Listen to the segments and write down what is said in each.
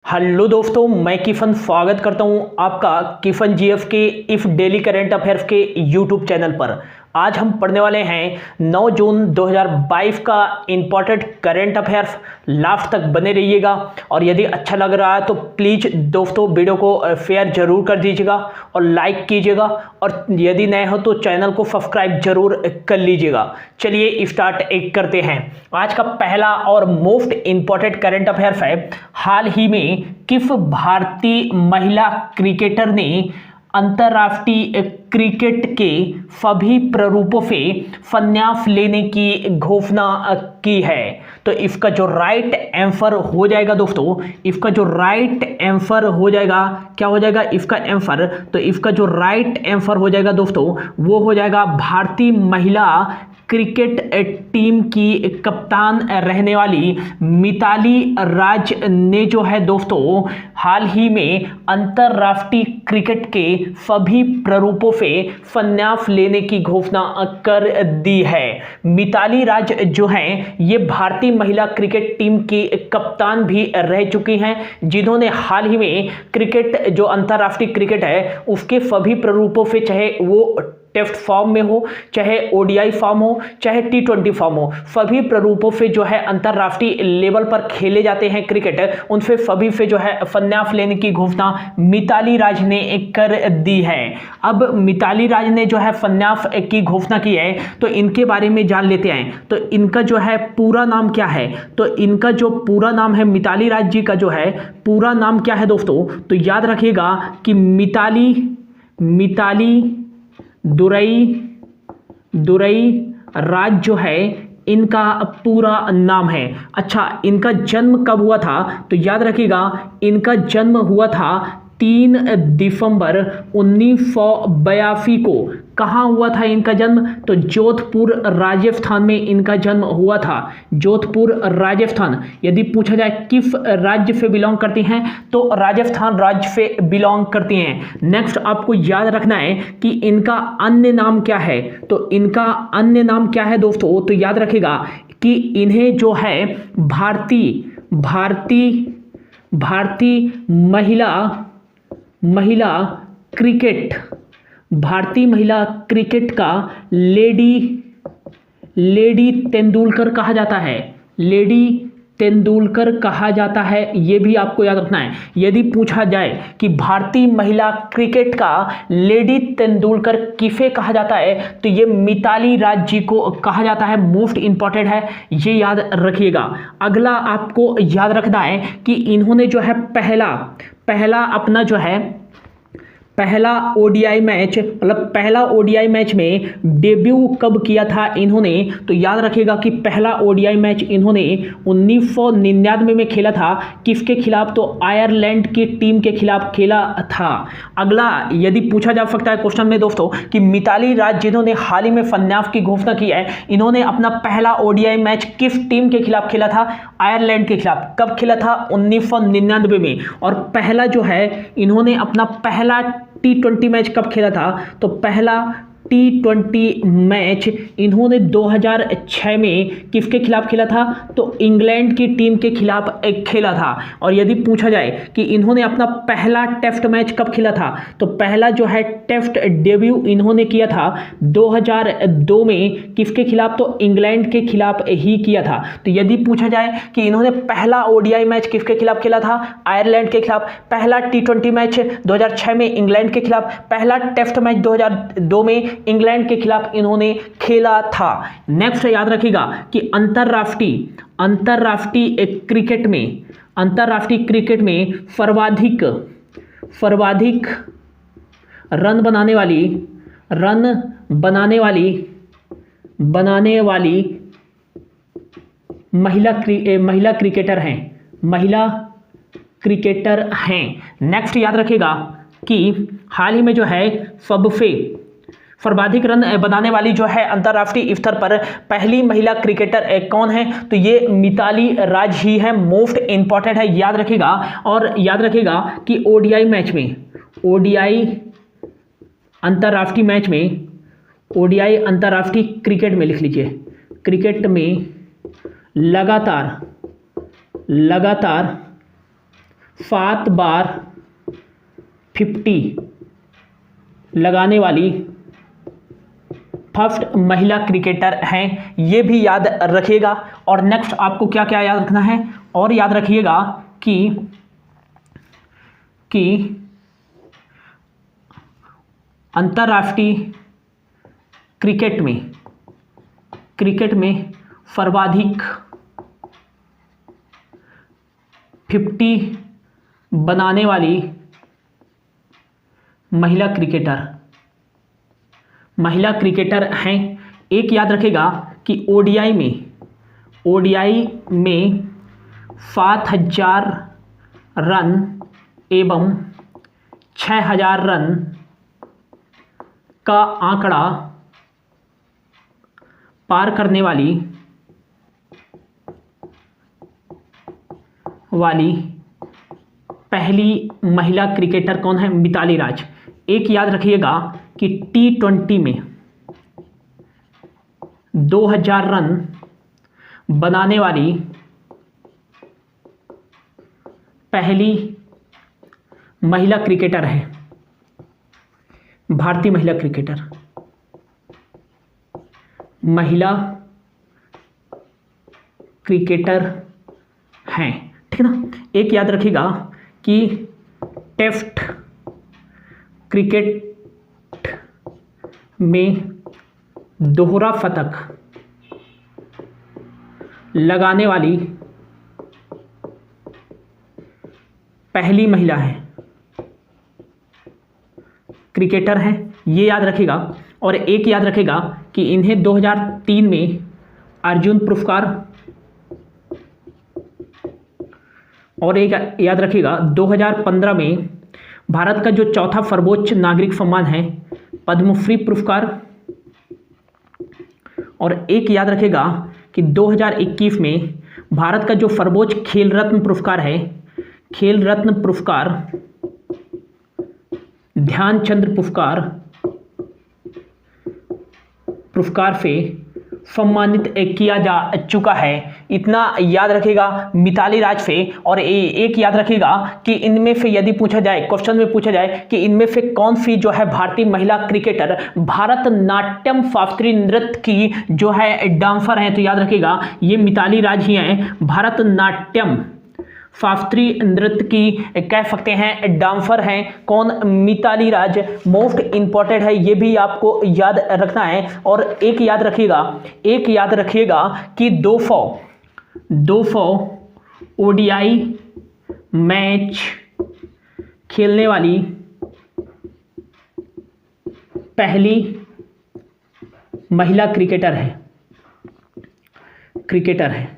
Hello दोस्तों, मैं किफन स्वागत करता हूं आपका किफन जीएफ के इफ डेली करंट अफेयर्स के यूट्यूब चैनल पर। आज हम पढ़ने वाले हैं 9 जून 2022 का इंपॉर्टेंट करंट अफेयर्स। लास्ट तक बने रहिएगा और यदि अच्छा लग रहा है तो प्लीज़ दोस्तों वीडियो को शेयर जरूर कर दीजिएगा और लाइक कीजिएगा, और यदि नए हो तो चैनल को सब्सक्राइब जरूर कर लीजिएगा। चलिए स्टार्ट करते हैं। आज का पहला और मोस्ट इंपॉर्टेंट करंट अफेयर्स है, हाल ही में किस भारतीय महिला क्रिकेटर ने अंतर्राष्ट्रीय क्रिकेट के सभी प्रारूपों से संन्यास लेने की घोषणा की है। तो इसका जो राइट आंसर हो जाएगा दोस्तों, इसका जो राइट आंसर हो जाएगा, क्या हो जाएगा इसका आंसर? तो इसका जो राइट आंसर हो जाएगा दोस्तों वो हो जाएगा भारतीय महिला क्रिकेट टीम की कप्तान रहने वाली मिताली राज ने जो है दोस्तों हाल ही में अंतर्राष्ट्रीय क्रिकेट के सभी प्रारूपों से संन्यास लेने की घोषणा कर दी है। मिताली राज जो हैं ये भारतीय महिला क्रिकेट टीम की कप्तान भी रह चुकी हैं, जिन्होंने हाल ही में क्रिकेट जो अंतर्राष्ट्रीय क्रिकेट है उसके सभी प्रारूपों से, चाहे वो टेस्ट फॉर्म में हो, चाहे ओडीआई फॉर्म हो, चाहे टी20 फॉर्म हो, सभी प्रारूपों से जो है अंतर्राष्ट्रीय लेवल पर खेले जाते हैं क्रिकेट, उनसे सभी से जो है संन्यास लेने की घोषणा मिताली राज ने कर दी है। अब मिताली राज ने जो है संन्यास की घोषणा की है तो इनके बारे में जान लेते हैं। तो इनका जो है पूरा नाम क्या है? तो इनका जो पूरा नाम है, मिताली राज जी का जो है पूरा नाम क्या है दोस्तों? तो याद रखिएगा कि मिताली दुरई राज जो है इनका पूरा नाम है। अच्छा, इनका जन्म कब हुआ था? तो याद रखिएगा इनका जन्म हुआ था 3 दिसंबर 1982 को। कहाँ हुआ था इनका जन्म? तो जोधपुर राजस्थान में इनका जन्म हुआ था, जोधपुर राजस्थान। यदि पूछा जाए किस राज्य से बिलोंग करती हैं तो राजस्थान राज्य से बिलोंग करती हैं। नेक्स्ट आपको याद रखना है कि इनका अन्य नाम क्या है। तो इनका अन्य नाम क्या है दोस्तों? तो याद रखिएगा कि इन्हें जो है भारतीय महिला क्रिकेट का लेडी तेंदुलकर कहा जाता है, लेडी तेंदुलकर कहा जाता है। यह भी आपको याद रखना है। यदि पूछा जाए कि भारतीय महिला क्रिकेट का लेडी तेंदुलकर किसे कहा जाता है तो ये मिताली राज जी को कहा जाता है। मोस्ट इंपॉर्टेंट है, ये याद रखिएगा। अगला आपको याद रखना है कि इन्होंने जो है पहला अपना जो है पहला ओडीआई मैच में डेब्यू कब किया था इन्होंने? तो याद रखिएगा कि पहला ओडीआई मैच इन्होंने 1999 में खेला था। किसके खिलाफ? तो आयरलैंड की टीम के खिलाफ खेला था। अगला यदि पूछा जा सकता है क्वेश्चन में दोस्तों कि मिताली राज जिन्होंने हाल ही में संन्यास की घोषणा की है, इन्होंने अपना पहला ओडीआई मैच किस टीम के खिलाफ खेला था? आयरलैंड के खिलाफ। कब खेला था? 1999 में। और पहला जो है इन्होंने अपना पहला टी20 मैच कब खेला था? तो पहला टी20 मैच इन्होंने 2006 में किसके खिलाफ खेला था? तो इंग्लैंड की टीम के खिलाफ खेला था। और यदि पूछा जाए कि इन्होंने अपना पहला टेस्ट मैच कब खेला था, तो पहला जो है टेस्ट डेब्यू इन्होंने किया था 2002 में। किसके खिलाफ? तो इंग्लैंड के खिलाफ ही किया था। तो यदि पूछा जाए कि इन्होंने पहला ओडीआई मैच किसके खिलाफ खेला था? आयरलैंड के खिलाफ। पहला टी20 मैच 2006 में इंग्लैंड के खिलाफ। पहला टेस्ट मैच 2002 में इंग्लैंड के खिलाफ इन्होंने खेला था। नेक्स्ट याद रखिएगा कि अंतर्राष्ट्रीय क्रिकेट में सर्वाधिक रन बनाने वाली महिला क्रिकेटर हैं। नेक्स्ट याद रखिएगा कि हाल ही में जो है सबसे सर्वाधिक रन बनाने वाली जो है अंतर्राष्ट्रीय स्तर पर पहली महिला क्रिकेटर कौन है? तो ये मिताली राज ही है। मोस्ट इंपॉर्टेंट है, याद रखिएगा। और याद रखिएगा कि ओडीआई अंतर्राष्ट्रीय क्रिकेट में लिख लीजिए, क्रिकेट में लगातार 7 बार 50 लगाने वाली फर्स्ट महिला क्रिकेटर हैं, ये भी याद रखिएगा। और नेक्स्ट आपको क्या क्या याद रखना है, और याद रखिएगा कि अंतर्राष्ट्रीय क्रिकेट में सर्वाधिक 50 बनाने वाली महिला क्रिकेटर हैं। एक याद रखेगा कि ओडीआई में 7000 रन एवं 6000 रन का आंकड़ा पार करने वाली पहली महिला क्रिकेटर कौन है? मिताली राज। एक याद रखिएगा कि T20 में 2000 रन बनाने वाली पहली महिला क्रिकेटर है, भारतीय महिला क्रिकेटर हैं, ठीक है ना। एक याद रखिएगा कि टेस्ट क्रिकेट में दोहरा शतक लगाने वाली पहली महिला है, क्रिकेटर हैं, ये याद रखिएगा। और एक याद रखिएगा कि इन्हें 2003 में अर्जुन पुरस्कार, और एक याद रखिएगा 2015 में भारत का जो चौथा सर्वोच्च नागरिक सम्मान है पद्मश्री पुरस्कार। और एक याद रखिएगा कि 2021 में भारत का जो सर्वोच्च खेल रत्न पुरस्कार है, खेल रत्न पुरस्कार ध्यानचंद पुरस्कार से सम्मानित किया जा चुका है। इतना याद रखिएगा मिताली राज से। और एक याद रखिएगा कि इनमें से यदि पूछा जाए, क्वेश्चन में पूछा जाए कि इनमें से कौन सी जो है भारतीय महिला क्रिकेटर भारतनाट्यम शास्त्रीय नृत्य की जो है डांसर हैं, तो याद रखिएगा ये मिताली राज ही हैं। भारतनाट्यम शास्त्रीय नृत्य की कह सकते हैं डांसर हैं कौन? मिताली राज। मोस्ट इंपॉर्टेंट है, ये भी आपको याद रखना है। और एक याद रखिएगा कि 200 ओडीआई मैच खेलने वाली पहली महिला क्रिकेटर है।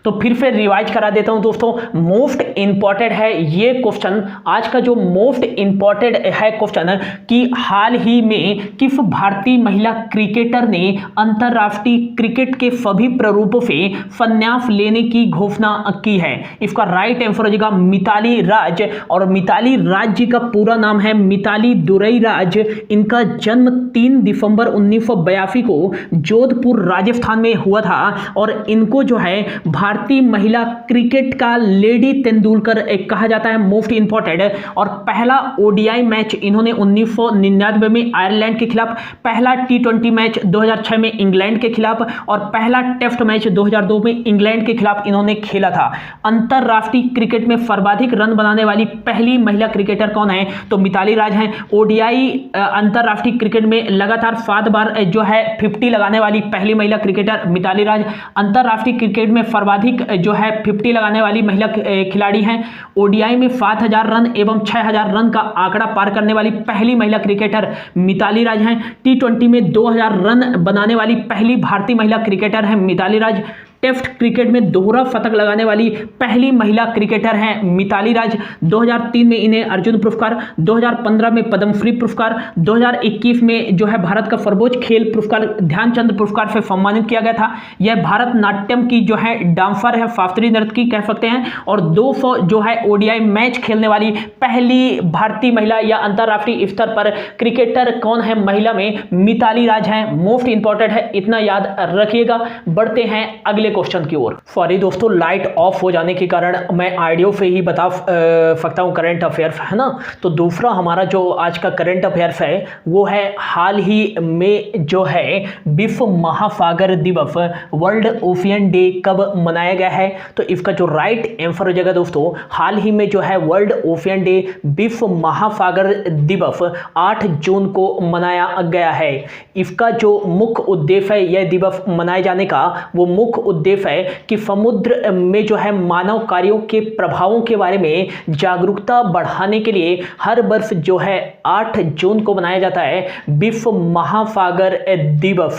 तो फिर से रिवाइज करा देता हूं दोस्तों, मोस्ट इंपॉर्टेंट है ये क्वेश्चन। आज का जो मोस्ट इंपॉर्टेंट है क्वेश्चन कि हाल ही में किस भारतीय महिला क्रिकेटर ने अंतरराष्ट्रीय क्रिकेट के सभी प्रारूपों से संन्यास लेने की घोषणा की है? इसका राइट आंसर हो जाएगा मिताली राज। और मिताली राज जी का पूरा नाम है मिताली दुरई राज। इनका जन्म 3 दिसंबर 1982 को जोधपुर राजस्थान में हुआ था। और इनको जो है भारतीय महिला क्रिकेट का लेडी तेंदुलकर कहा जाता है, मोस्ट इंपॉर्टेंट। और पहला ओडीआई मैच इन्होंने 1999 में आयरलैंड के खिलाफ, पहला T20 मैच 2006 में इंग्लैंड के खिलाफ, और पहला टेस्ट मैच 2002 में इंग्लैंड के खिलाफ इन्होंने खेला था। अंतरराष्ट्रीय क्रिकेट में सर्वाधिक रन बनाने वाली पहली महिला क्रिकेटर कौन है? तो मिताली राज हैं। ओडीआई अंतरराष्ट्रीय क्रिकेट में लगातार 7 बार जो है 50 लगाने वाली पहली महिला क्रिकेटर मिताली राज। अंतरराष्ट्रीय क्रिकेट में सर्वाधिक जो है 50 लगाने वाली महिला खिलाड़ी हैं। ओडीआई में 7000 रन एवं 6000 रन का आंकड़ा पार करने वाली पहली महिला क्रिकेटर मिताली राज हैं। T20 में 2000 रन बनाने वाली पहली भारतीय महिला क्रिकेटर हैं मिताली राज। टेस्ट क्रिकेट में दोहरा शतक लगाने वाली पहली महिला क्रिकेटर हैं मिताली राज। 2003 में इन्हें अर्जुन पुरस्कार, 2015 में पद्मश्री पुरस्कार, 2021 में जो है भारत का सर्वोच्च खेल पुरस्कार ध्यानचंद पुरस्कार से सम्मानित किया गया था। यह भारतनाट्यम की जो है डांसर है, शास्त्रीय नृत्य की कह सकते हैं। और 200 जो है ओडीआई मैच खेलने वाली पहली भारतीय महिला या अंतरराष्ट्रीय स्तर पर क्रिकेटर कौन है महिला में? मिताली राज हैं। मोस्ट इंपॉर्टेंट है, इतना याद रखिएगा। बढ़ते हैं अगले अगले क्वेश्चन की ओर। सॉरी दोस्तों, लाइट ऑफ हो जाने के कारण मैं ऑडियो पे ही बता सकता हूँ करंट अफेयर, है ना। तो दूसरा हमारा जो आज का करंट अफेयर्स है वो है हाल ही में जो है विश्व महासागर दिवस वर्ल्ड ओशियन डे कब मनाया गया है। तो इसका जो राइट आंसर हो जाएगा दोस्तों, हाल ही में जो है वर्ल्ड ओशियन डे विश्व महासागर दिवस 8 जून को मनाया गया है। इसका जो मुख्य उद्देश्य है यह दिवस मनाए जाने का, वो मुख्य उद्देश्य है कि समुद्र में जो है मानव कार्यों के प्रभावों के बारे में जागरूकता बढ़ाने के लिए हर वर्ष जो है 8 जून को मनाया जाता है विश्व महासागर दिवस।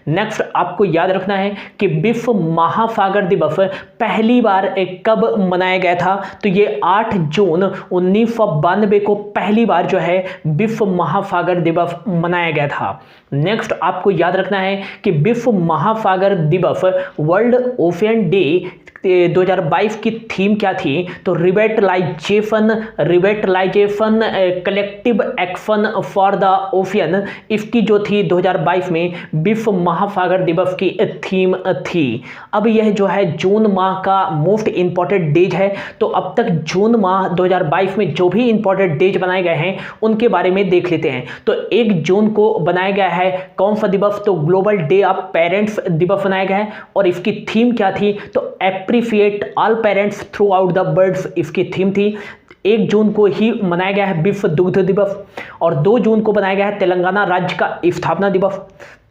नेक्स्ट आपको याद रखना है कि विश्व महासागर दिवस पहली बार कब मनाया गया था। तो ये 8 जून 1992 को पहली बार जो है विश्व महासागर दिवस मनाया गया था। नेक्स्ट आपको याद रखना है कि विश्व महासागर दिवस वर्ल्ड ओशियन डे 2022 की थीम क्या थी। तो revitalization collective action for the ocean, इसकी जो थी 2022 में विश्व महासागर दिवस की थीम थी। अब यह जो है जून माह का मोस्ट इंपॉर्टेंट डेज है। तो अब तक जून माह 2022 में जो भी इंपॉर्टेंट डेज बनाए गए हैं उनके बारे में देख लेते हैं। तो 1 जून को बनाया गया है कौन सा दिवस, तो ग्लोबल डे ऑफ पेरेंट्स दिवस बनाया गया है। और इसकी थीम क्या थी, तो appreciate all parents through out the world, इसकी थीम थी। 1 जून को ही मनाया गया है विश्व दुग्ध दिवस, और 2 जून को बनाया गया है तेलंगाना राज्य का स्थापना दिवस।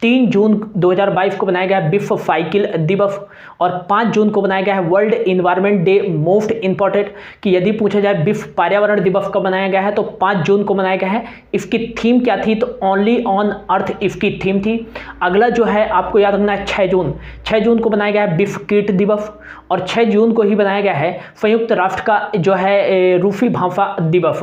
3 जून 2022 को बनाया गया है विश्व साइकिल दिवस, और 5 जून को बनाया गया है world environment day. Most important कि यदि पूछा जाए विश्व पर्यावरण दिवस कब मनाया गया है, तो 5 जून को मनाया गया है। इसकी थीम क्या थी, तो ओनली ऑन अर्थ इसकी थीम थी। अगला जो है आपको याद रखना है 6 जून को बनाया गया है विश्व कीट दिवस, और 6 जून को ही बनाया गया है संयुक्त राष्ट्र का जो है रूसी भाषा दिवस।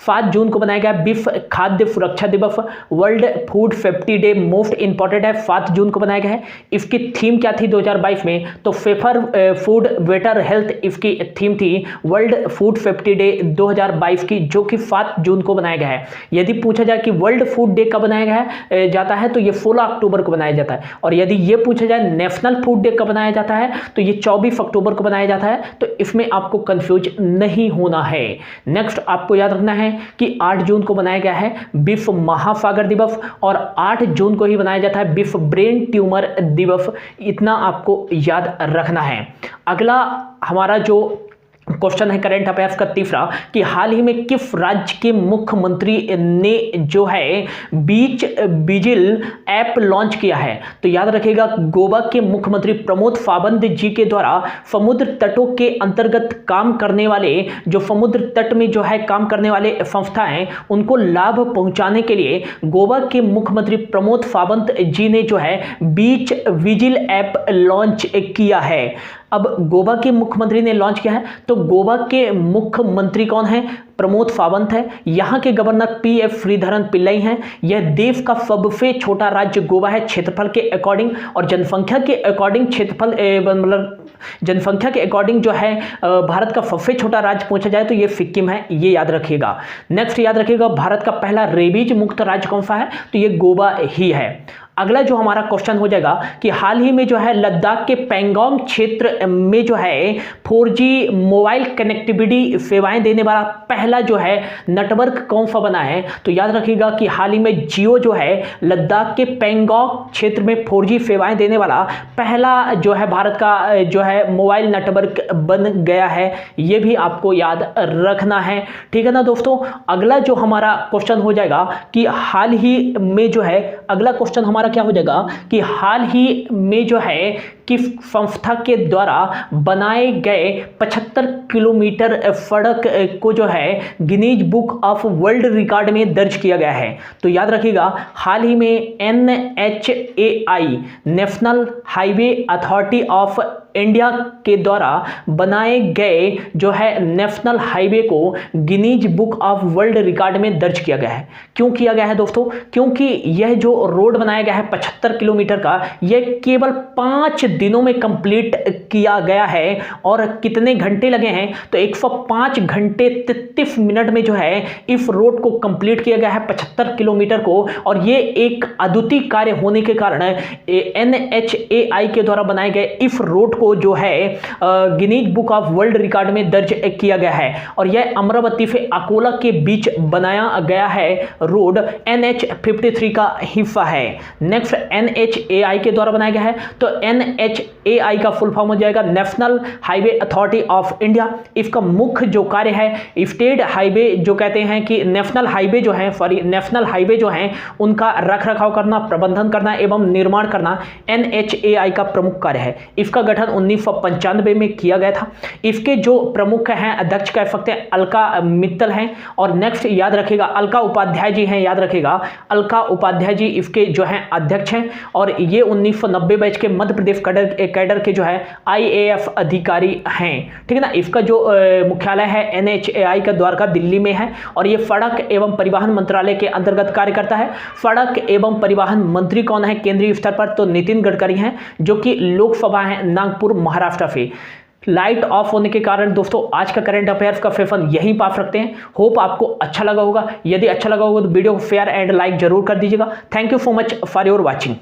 7 जून को बनाया गया विश्व खाद्य सुरक्षा दिवस, world food safety day most important है, 7 जून को बनाया गया है। इसकी थीम क्या थी 2022 में, तो सेफर फूड बेटर हेल्थ इसकी थीम थी वर्ल्ड फूड सेफ्टी डे 2022 की, जो कि 7 जून को बनाया गया है। यदि पूछा जाए कि वर्ल्ड फूड डे कब बनाया गया जाता है, तो ये 16 अक्टूबर को बनाया जाता है। और यदि ये पूछा जाए नेशनल फूड डे कब बनाया जाता है, तो ये 24 अक्टूबर को बनाया जाता है। तो इसमें आपको कंफ्यूज नहीं होना है। नेक्स्ट आपको याद रखना है कि 8 जून को बनाया गया है विश्व महासागर दिवस, और 8 जून को ही बनाया जाता है विश्व ब्रेन ट्यूमर दिवस। इतना आपको याद रखना है। अगला हमारा जो क्वेश्चन है करंट अफेयर्स का तीसरा, कि हाल ही में किस राज्य के मुख्यमंत्री ने जो है बीच विजिल ऐप लॉन्च किया है। तो याद रखिएगा गोवा के मुख्यमंत्री प्रमोद सावंत जी के द्वारा समुद्र तटों के अंतर्गत काम करने वाले, जो समुद्र तट में जो है काम करने वाले संस्थाएं, उनको लाभ पहुंचाने के लिए गोवा के मुख्यमंत्री प्रमोद सावंत जी ने जो है बीच विजिल ऐप लॉन्च किया है। अब गोवा के मुख्यमंत्री ने लॉन्च किया है, तो गोवा के मुख्यमंत्री कौन है, प्रमोद सावंत है। यहाँ के गवर्नर PF श्रीधरन पिल्लई हैं। यह देश का सबसे छोटा राज्य गोवा है क्षेत्रफल के अकॉर्डिंग, और जनसंख्या के अकॉर्डिंग क्षेत्रफल मतलब जनसंख्या के अकॉर्डिंग जो है भारत का सबसे छोटा राज्य पूछा जाए तो ये सिक्किम है, ये याद रखिएगा। नेक्स्ट याद रखिएगा भारत का पहला रेबीज मुक्त राज्य कौन सा है, तो ये गोवा ही है। अगला जो हमारा क्वेश्चन हो जाएगा कि हाल ही में जो है लद्दाख के पैंगोंग क्षेत्र में जो है 4G मोबाइल कनेक्टिविटी सेवाएं देने वाला पहला जो है नेटवर्क कौन सा बना है। तो याद रखिएगा कि हाल ही में जियो जो है लद्दाख के पैंगोंग क्षेत्र में 4G सेवाएं देने वाला पहला जो है भारत का जो है मोबाइल नेटवर्क बन गया है। ये भी आपको याद रखना है, ठीक है ना दोस्तों। अगला जो हमारा क्वेश्चन हो जाएगा कि हाल ही में जो है, अगला क्वेश्चन हमारा क्या हो जाएगा कि हाल ही में जो है किस संस्था के द्वारा बनाए गए 75 किलोमीटर सड़क को जो है Guinness book of world record में दर्ज किया गया है। तो याद रखिएगा हाल ही में NHAI national highway authority of India के द्वारा बनाए गए जो है नेशनल हाईवे को Guinness book of world record में दर्ज किया गया है। क्यों किया गया है दोस्तों, क्योंकि यह जो रोड बनाया गया है 75 किलोमीटर का, यह केवल 5 दिनों में कंप्लीट किया गया है और कितने घंटे लगे हैं, तो 105 घंटे 33 मिनट में जो है इस रोड को कंप्लीट किया गया है, 75 किलोमीटर को। और ये एक अद्वितीय कार्य होने के कारण NHAI के द्वारा बनाए गए इस रोड को जो है Guinness book of world record में दर्ज किया गया है। और यह अमरावती से अकोला के बीच बनाया गया है रोड NH53 का हिस्सा है। नेक्स्ट NHAI के द्वारा बनाया गया है, तो NHAI का फुल फॉर्म हो जाएगा national highway authority of India. इसका मुख्य जो कार्य है स्टेट हाईवे जो कहते हैं कि नेशनल हाईवे जो हैं उनका रखरखाव करना, प्रबंधन करना एवं निर्माण करना NHAI का प्रमुख कार्य है। इसका गठन 1995 में किया गया था। इसके जो प्रमुख हैं, अध्यक्ष कह सकते हैं, अलका मित्तल हैं। और नेक्स्ट याद रखिएगा अलका उपाध्याय जी हैं, याद रखिएगा अलका उपाध्याय जी इसके जो हैं अध्यक्ष हैं। और ये 1990 बैच के मध्य प्रदेश कैडर के जो है IAF अधिकारी हैं, ठीक है ना। इसका जो मुख्यालय है NHAI का द्वारका दिल्ली में है और ये सड़क एवं परिवहन मंत्रालय के अंतर्गत कार्य करता है। सड़क एवं परिवहन मंत्री कौन है केंद्रीय स्तर पर, तो नितिन गडकरी हैं, जो कि लोकसभा है नागपुर महाराष्ट्र से। लाइट ऑफ होने के कारण दोस्तों आज का करंट अफेयर्स का सेशन यहीं पास रखते हैं। होप आपको अच्छा लगा होगा। यदि अच्छा लगा होगा तो वीडियो को शेयर एंड लाइक जरूर कर दीजिएगा। Thank you so much for your watching.